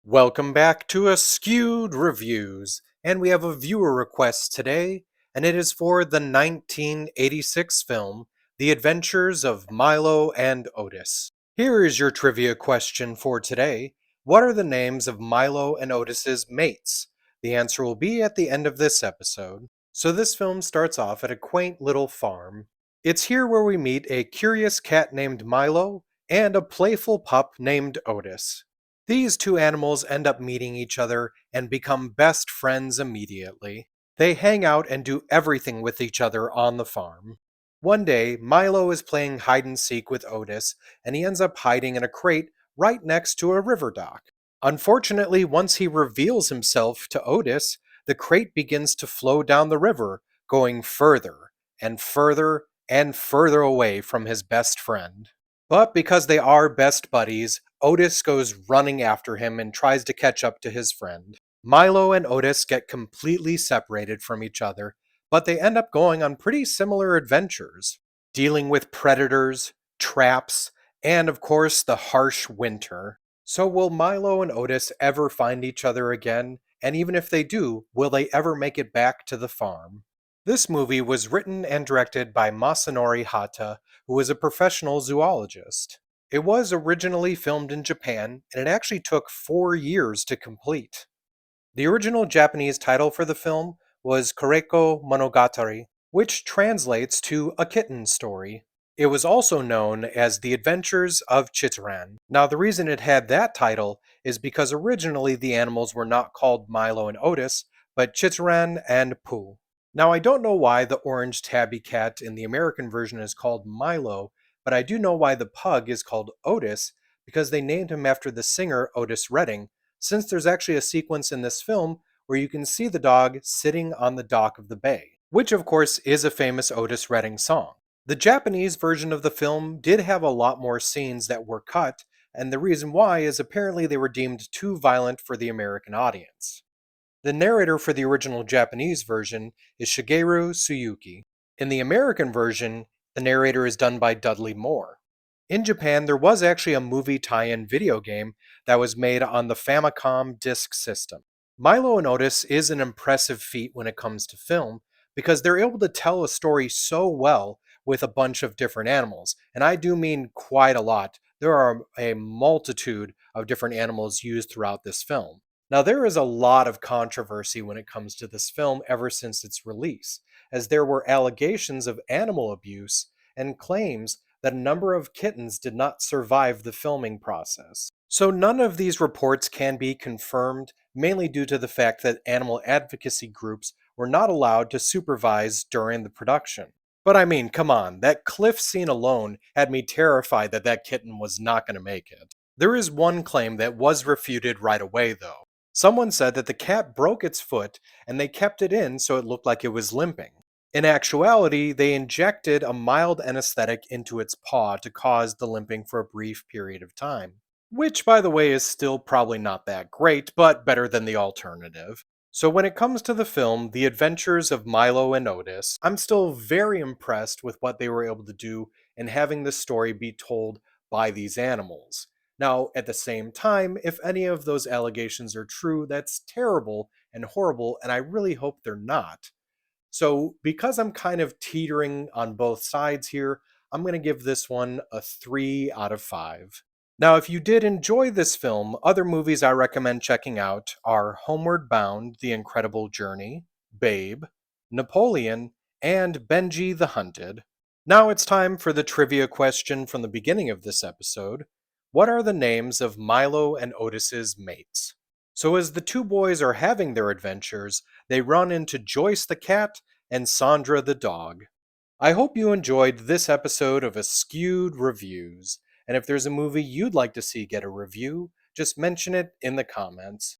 Welcome back to Askewed Reviews, and we have a viewer request today, and it is for the 1986 film, The Adventures of Milo and Otis. Here is your trivia question for today. What are the names of Milo and Otis's mates? The answer will be at the end of this episode. So this film starts off at a quaint little farm. It's here where we meet a curious cat named Milo and a playful pup named Otis. These two animals end up meeting each other and become best friends immediately. They hang out and do everything with each other on the farm. One day, Milo is playing hide and seek with Otis, and he ends up hiding in a crate right next to a river dock. Unfortunately, once he reveals himself to Otis, the crate begins to flow down the river, going further and further and further away from his best friend. But because they are best buddies, Otis goes running after him and tries to catch up to his friend. Milo and Otis get completely separated from each other, but they end up going on pretty similar adventures, dealing with predators, traps, and of course the harsh winter. So will Milo and Otis ever find each other again? And even if they do, will they ever make it back to the farm? This movie was written and directed by Masanori Hata, who was a professional zoologist. It was originally filmed in Japan, and it actually took 4 years to complete. The original Japanese title for the film was Koreko Monogatari, which translates to A Kitten Story. It was also known as The Adventures of Chitaran. Now, the reason it had that title is because originally the animals were not called Milo and Otis, but Chitaran and Pooh. Now, I don't know why the orange tabby cat in the American version is called Milo, but I do know why the pug is called Otis, because they named him after the singer Otis Redding, since there's actually a sequence in this film where you can see the dog sitting on the dock of the bay, which of course is a famous Otis Redding song. The Japanese version of the film did have a lot more scenes that were cut, and the reason why is apparently they were deemed too violent for the American audience. The narrator for the original Japanese version is Shigeru Tsuyuki. In the American version, the narrator is done by Dudley Moore. In Japan, there was actually a movie tie-in video game that was made on the Famicom Disk System. Milo and Otis is an impressive feat when it comes to film because they're able to tell a story so well with a bunch of different animals. And I do mean quite a lot. There are a multitude of different animals used throughout this film. Now, there is a lot of controversy when it comes to this film ever since its release, as there were allegations of animal abuse and claims that a number of kittens did not survive the filming process. So none of these reports can be confirmed, mainly due to the fact that animal advocacy groups were not allowed to supervise during the production. But I mean, come on, that cliff scene alone had me terrified that that kitten was not going to make it. There is one claim that was refuted right away, though. Someone said that the cat broke its foot and they kept it in so it looked like it was limping. In actuality, they injected a mild anesthetic into its paw to cause the limping for a brief period of time. Which, by the way, is still probably not that great, but better than the alternative. So when it comes to the film, The Adventures of Milo and Otis, I'm still very impressed with what they were able to do in having the story be told by these animals. Now, at the same time, if any of those allegations are true, that's terrible and horrible, and I really hope they're not. So, because I'm kind of teetering on both sides here, I'm going to give this one a 3 out of 5. Now, if you did enjoy this film, other movies I recommend checking out are Homeward Bound, The Incredible Journey, Babe, Napoleon, and Benji the Hunted. Now it's time for the trivia question from the beginning of this episode. What are the names of Milo and Otis's mates? So as the two boys are having their adventures, they run into Joyce the cat and Sandra the dog. I hope you enjoyed this episode of Askewed Reviews, and if there's a movie you'd like to see get a review, just mention it in the comments.